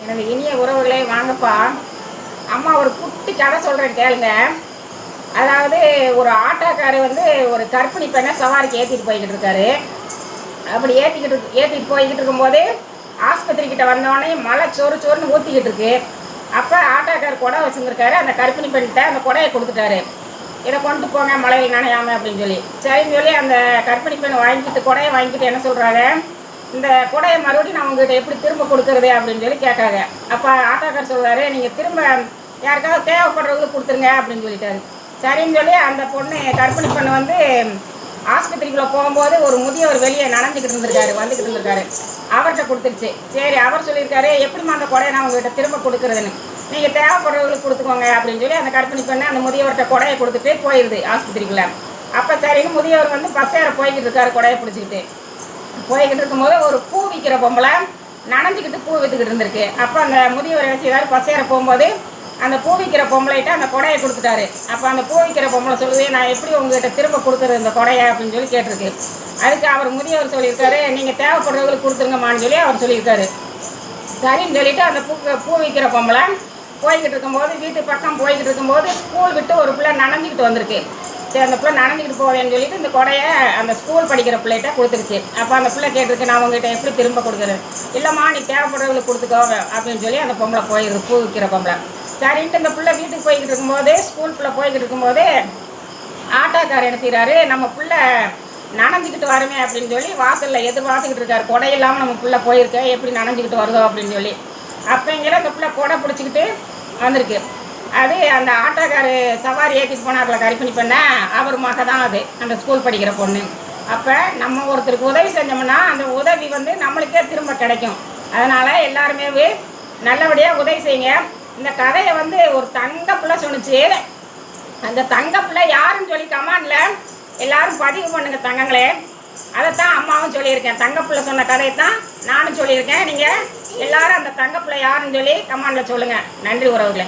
எனது இனிய உறவுகளே வாங்கப்பா. அம்மா ஒரு குட்டி கதை சொல்கிறேன் கேளுங்க. அதாவது ஒரு ஆட்டோக்காரு ஒரு கர்ப்பிணி பெண்ணை சவாரிக்கு ஏற்றிட்டு போய்கிட்டு இருக்காரு. அப்படி ஏற்றிட்டு போய்கிட்டு இருக்கும்போது ஆஸ்பத்திரிக்கிட்ட வந்தோடனே மழை சோறு சோறுன்னு ஊற்றிக்கிட்டு இருக்கு. அப்போ ஆட்டோக்கார் குடை வச்சுருந்துருக்காரு. அந்த கர்ப்பிணி பெண்கிட்ட அந்த குடையை கொடுத்துட்டாரு. இதை கொண்டு போங்க மழையில் நனையாமல் அப்படின்னு சொல்லி. சரின்னு சொல்லி அந்த கர்ப்பிணி பெண் குடையை வாங்கிக்கிட்டு என்ன சொல்கிறாங்க, இந்த குடையை மறுபடியும் நான் உங்ககிட்ட எப்படி திரும்ப கொடுக்குறது அப்படின்னு சொல்லி கேட்காங்க. அப்போ ஆட்டோக்கார் சொல்கிறாரு, நீங்கள் திரும்ப யாருக்காவது தேவைப்படுறவங்களுக்கு கொடுத்துருங்க அப்படின்னு சொல்லிட்டாரு. சரின்னு சொல்லி அந்த பொண்ணு கர்ப்பிணி பெண்ணு ஆஸ்பத்திரிக்குள்ளே போகும்போது ஒரு முதியவர் வெளியே வந்துக்கிட்டு இருந்திருக்காரு. அவர்கிட்ட கொடுத்துருச்சு. சரி, அவர் சொல்லியிருக்காரு, எப்படிமா அந்த குடையை நான் உங்கள்கிட்ட திரும்ப கொடுக்குறதுன்னு, நீங்கள் தேவைப்படுறவங்களுக்கு கொடுத்துக்கோங்க அப்படின்னு சொல்லி அந்த கர்ப்பிணி பெண்ணை அந்த முதியவர்கிட்ட குடையை கொடுத்துட்டு போயிடுது ஆஸ்பத்திரிக்குள்ளே. அப்போ சரின்னு முதியவர் பஸ் ஏற போய்கிட்டு இருக்காரு. குடையை பிடிச்சிக்கிட்டு போய்கிட்டு இருக்கும்போது ஒரு பூ விற்கிற பொம்பளை நனைஞ்சிக்கிட்டு பூ விற்றுக்கிட்டு இருந்திருக்கு. அப்போ அந்த முதியவர் என்ன செய்தார், பஸ் ஏற போகும்போது அந்த பூ விற்கிற பொம்பளைகிட்ட அந்த குடையை கொடுத்துட்டாரு. அப்போ அந்த பூ விற்கிற பொம்பளை சொல்லுது, நான் எப்படி உங்ககிட்ட திரும்ப கொடுக்குறது இந்த குடையை அப்படின்னு சொல்லி கேட்டிருக்கு. அதுக்கு அவர் முதியவர் சொல்லியிருக்காரு, நீங்கள் தேவைப்படுறவங்களுக்கு கொடுத்துருங்கம்மான்னு சொல்லி அவர் சொல்லியிருக்காரு. சரின்னு சொல்லிட்டு அந்த பூ விற்கிற பொம்பளை போய்கிட்டு இருக்கும்போது வீட்டு பக்கம் போய்கிட்டு இருக்கும்போது ஸ்கூல் விட்டு ஒரு பிள்ளை நனைஞ்சிக்கிட்டு வந்திருக்கு. சரி, அந்த பிள்ளை நனைஞ்சிக்கிட்டு போவேன்னு சொல்லிட்டு இந்த குடையை அந்த ஸ்கூல் படிக்கிற பிள்ளைகிட்ட கொடுத்துருச்சு. அப்போ அந்த பிள்ளை கேட்டிருக்கு, நான் உங்ககிட்ட எப்படி திரும்ப கொடுக்குறது, இல்லைம்மா நீ தேவைப்படுறவங்களுக்கு கொடுத்துக்கோ அப்படின்னு சொல்லி அந்த பொம்பளை போயிடுது, பூ விற்கிற பொம்பளை. சரின்ட்டு இந்த பிள்ளை வீட்டுக்கு போய்கிட்டு இருக்கும்போது ஸ்கூல் பிள்ளை போய்கிட்டு இருக்கும்போது ஆட்டோக்காரர் என்ன செய்கிறாரு, நம்ம பிள்ளை நனைஞ்சிக்கிட்டு வருமே அப்படின்னு சொல்லி வாசலில் எதிர்பார்த்துக்கிட்டு இருக்காரு. கொடை இல்லாமல் நம்ம பிள்ளை போயிருக்கேன், எப்படி நனைஞ்சிக்கிட்டு வருதோ அப்படின்னு சொல்லி. அப்போங்கிற அந்த பிள்ளை கொடை பிடிச்சிக்கிட்டு வந்திருக்கு. அது அந்த ஆட்டோக்காரு சவாரி ஏற்றிட்டு போனார்ல கர்ப்பிணி பெண்ணை, அவர் மக தான் அது, அந்த ஸ்கூல் படிக்கிற பொண்ணு. அப்போ நம்ம ஒருத்தருக்கு உதவி செஞ்சோம்னா அந்த உதவி நம்மளுக்கே திரும்ப கிடைக்கும். அதனால் எல்லாருமே நல்லபடியாக உதவி செய்யுங்க. இந்த கதையை ஒரு தங்க பிள்ளை சொன்னிச்சு. அந்த தங்க பிள்ளை யாருன்னு சொல்லி கமெண்டில் எல்லாரும் பதிவு பண்ணுங்க தங்கங்களே. அதைத்தான் அம்மாவும் சொல்லியிருக்கேன். தங்க பிள்ளை சொன்ன கதையை தான் நானும் சொல்லியிருக்கேன். நீங்கள் எல்லாரும் அந்த தங்க பிள்ளை யாருன்னு சொல்லி கமெண்டில் சொல்லுங்கள். நன்றி உறவுகளே.